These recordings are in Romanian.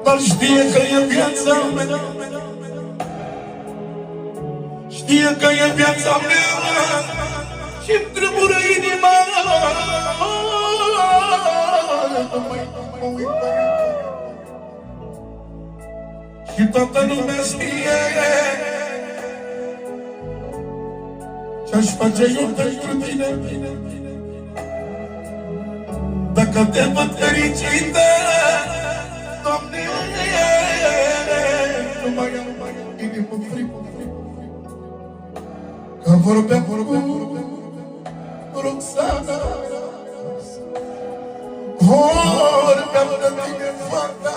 Dar știe că e viața mea, știe că e viața mea și-mi tremură inima. Și toată lumea știe ce-aș face eu pentru tine dacă te văd fericită, Doamne. Nu mai am inimă frică, că vorbeam cu Roxana, vorbeam de tine, fata,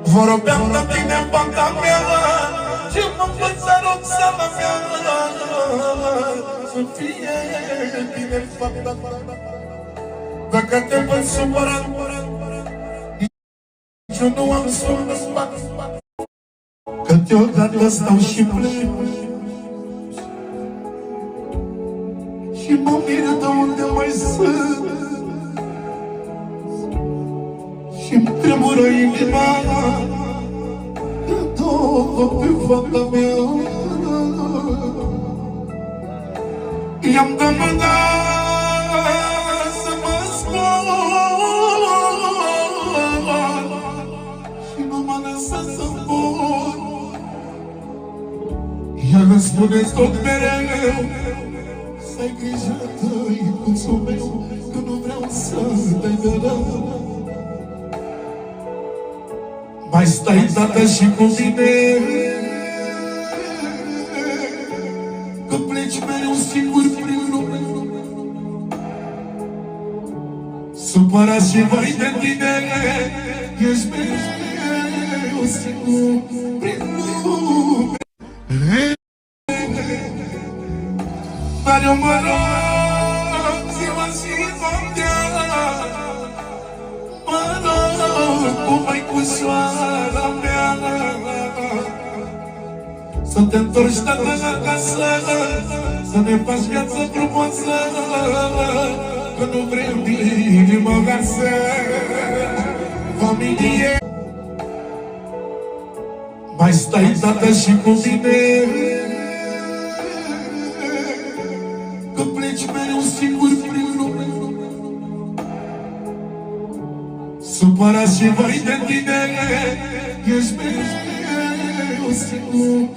vorbeam de tine, fata mea, ce mă învăța Roxana mea, să fie bine, fata. Dacă te văd supărat, nici eu nu am somn în spate, că deodată stau și plec și mă mir de unde mai sunt și-mi tremură inima când o văd pe fata mea. I-am demandat să mă spun și nu m-a lăsat să spun. Ea îmi spune tot mereu să ai grijă de iubițul meu, că nu vreau să te-ai de rău. Mai stai, tată, și cu mine, că pleci mereu singur prin lume, supărat și vai de tine, ești mereu singur prin lume. Dar eu mă rog ziua și noaptea, mă rog cu măicușoara mea, să te întorci, tată, acasă, să ne faci viață frumoasă, că nu vrem inima garsă, familie. Mai stai, tată, și cu mine, că pleci mereu singur prin lume, supărat și vai de tine, ești mereu singur.